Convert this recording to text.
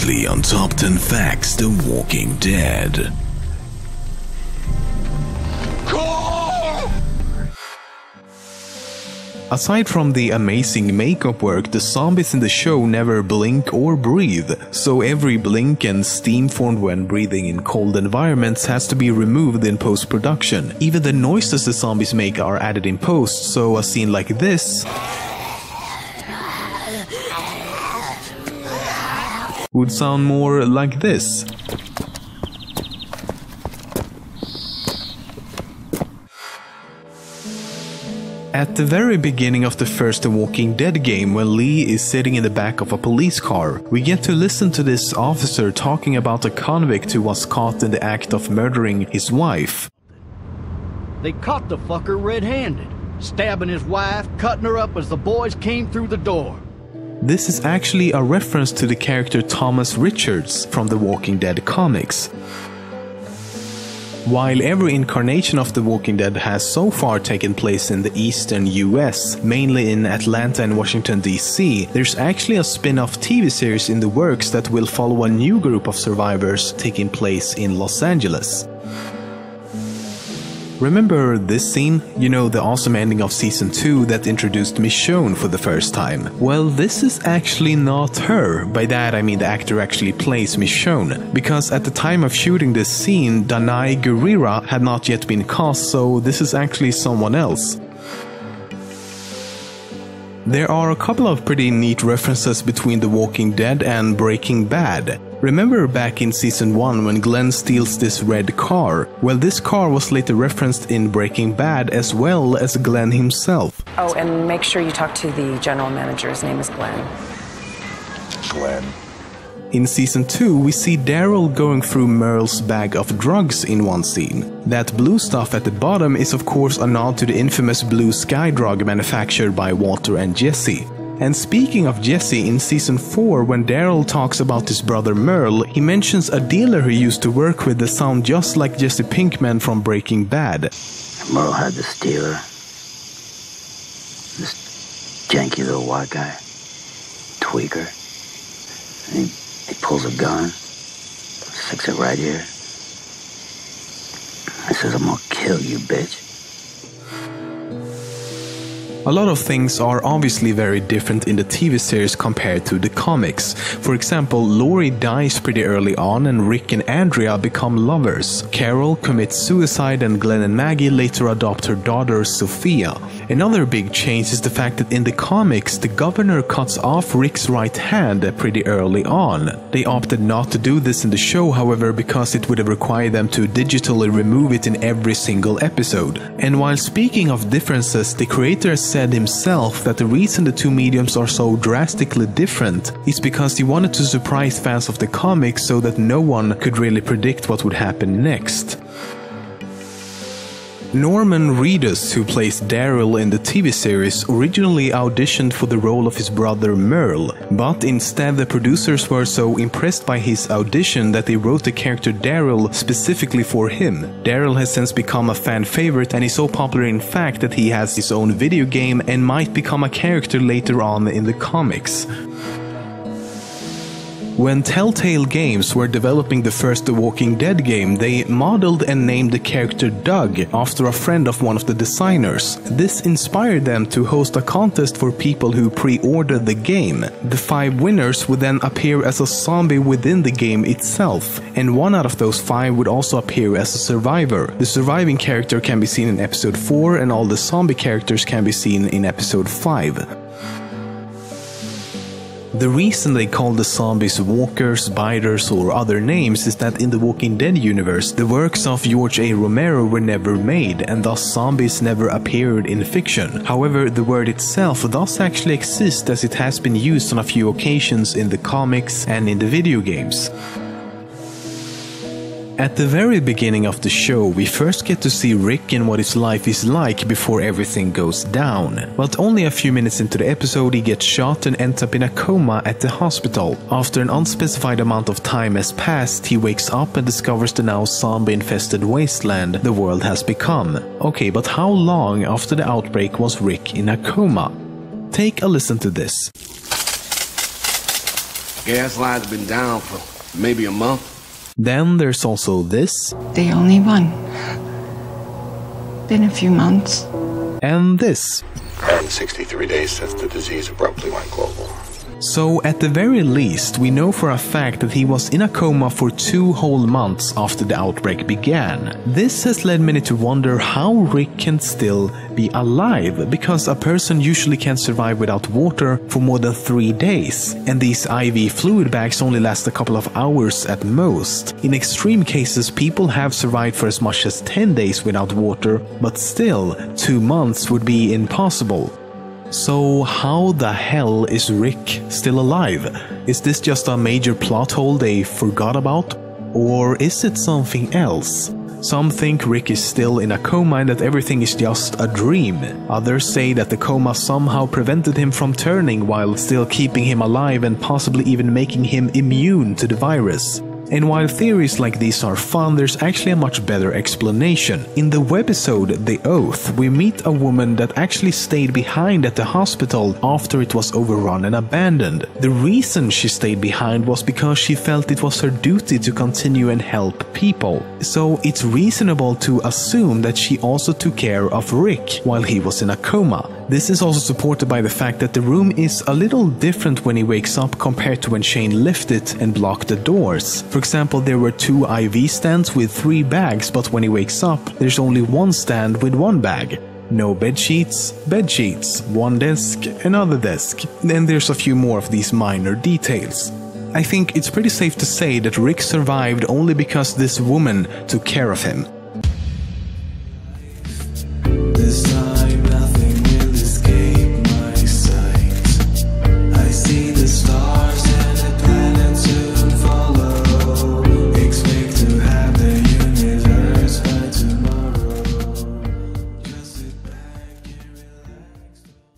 Previously on Top 10 Facts The Walking Dead. Aside from the amazing makeup work, the zombies in the show never blink or breathe, so every blink and steam formed when breathing in cold environments has to be removed in post-production. Even the noises the zombies make are added in post, so a scene like this would sound more like this. At the very beginning of the first The Walking Dead game, when Lee is sitting in the back of a police car, we get to listen to this officer talking about a convict who was caught in the act of murdering his wife. They caught the fucker red-handed, stabbing his wife, cutting her up as the boys came through the door. This is actually a reference to the character Thomas Richards from the Walking Dead comics. While every incarnation of The Walking Dead has so far taken place in the eastern US, mainly in Atlanta and Washington DC, there's actually a spin-off TV series in the works that will follow a new group of survivors taking place in Los Angeles. Remember this scene? You know, the awesome ending of Season 2 that introduced Michonne for the first time? Well, this is actually not her. By that I mean the actor actually plays Michonne, because at the time of shooting this scene, Danai Gurira had not yet been cast, so this is actually someone else. There are a couple of pretty neat references between The Walking Dead and Breaking Bad. Remember back in Season 1 when Glenn steals this red car? Well, this car was later referenced in Breaking Bad as well as Glenn himself. Oh, and make sure you talk to the general manager. His name is Glenn. Glenn. In Season 2, we see Daryl going through Merle's bag of drugs in one scene. That blue stuff at the bottom is of course a nod to the infamous blue sky drug manufactured by Walter and Jesse. And speaking of Jesse, in Season 4, when Daryl talks about his brother Merle, he mentions a dealer he used to work with that sound just like Jesse Pinkman from Breaking Bad. Merle had this dealer. This janky little white guy. Tweaker. And he pulls a gun. Sticks it right here. He says, "I'm gonna kill you, bitch." A lot of things are obviously very different in the TV series compared to the comics. For example, Lori dies pretty early on and Rick and Andrea become lovers. Carol commits suicide and Glenn and Maggie later adopt her daughter Sophia. Another big change is the fact that in the comics, the governor cuts off Rick's right hand pretty early on. They opted not to do this in the show, however, because it would have required them to digitally remove it in every single episode. And while speaking of differences, the creator said himself that the reason the two mediums are so drastically different is because he wanted to surprise fans of the comics so that no one could really predict what would happen next. Norman Reedus, who plays Daryl in the TV series, originally auditioned for the role of his brother Merle, but instead the producers were so impressed by his audition that they wrote the character Daryl specifically for him. Daryl has since become a fan favorite and is so popular in fact that he has his own video game and might become a character later on in the comics. When Telltale Games were developing the first The Walking Dead game, they modeled and named the character Doug after a friend of one of the designers. This inspired them to host a contest for people who pre-ordered the game. The 5 winners would then appear as a zombie within the game itself, and one out of those 5 would also appear as a survivor. The surviving character can be seen in episode 4 and all the zombie characters can be seen in episode 5. The reason they call the zombies walkers, biters or other names is that in the Walking Dead universe, the works of George A. Romero were never made and thus zombies never appeared in fiction. However, the word itself does actually exist as it has been used on a few occasions in the comics and in the video games. At the very beginning of the show, we first get to see Rick and what his life is like before everything goes down. But only a few minutes into the episode, he gets shot and ends up in a coma at the hospital. After an unspecified amount of time has passed, he wakes up and discovers the now zombie-infested wasteland the world has become. Okay, but how long after the outbreak was Rick in a coma? Take a listen to this. Gas line's been down for maybe a month. Then there's also this. The only one. Been a few months. And this. And 63 days since the disease abruptly went global. So at the very least, we know for a fact that he was in a coma for 2 whole months after the outbreak began. This has led many to wonder how Rick can still be alive, because a person usually can't survive without water for more than 3 days, and these IV fluid bags only last a couple of hours at most. In extreme cases, people have survived for as much as 10 days without water, but still, 2 months would be impossible. So how the hell is Rick still alive? Is this just a major plot hole they forgot about? Or is it something else? Some think Rick is still in a coma and that everything is just a dream. Others say that the coma somehow prevented him from turning while still keeping him alive and possibly even making him immune to the virus. And while theories like these are fun, there's actually a much better explanation. In the webisode The Oath, we meet a woman that actually stayed behind at the hospital after it was overrun and abandoned. The reason she stayed behind was because she felt it was her duty to continue and help people. So it's reasonable to assume that she also took care of Rick while he was in a coma. This is also supported by the fact that the room is a little different when he wakes up compared to when Shane left it and blocked the doors. For example, there were 2 IV stands with 3 bags, but when he wakes up, there's only 1 stand with 1 bag. No bed sheets, 1 desk, another desk. Then there's a few more of these minor details. I think it's pretty safe to say that Rick survived only because this woman took care of him.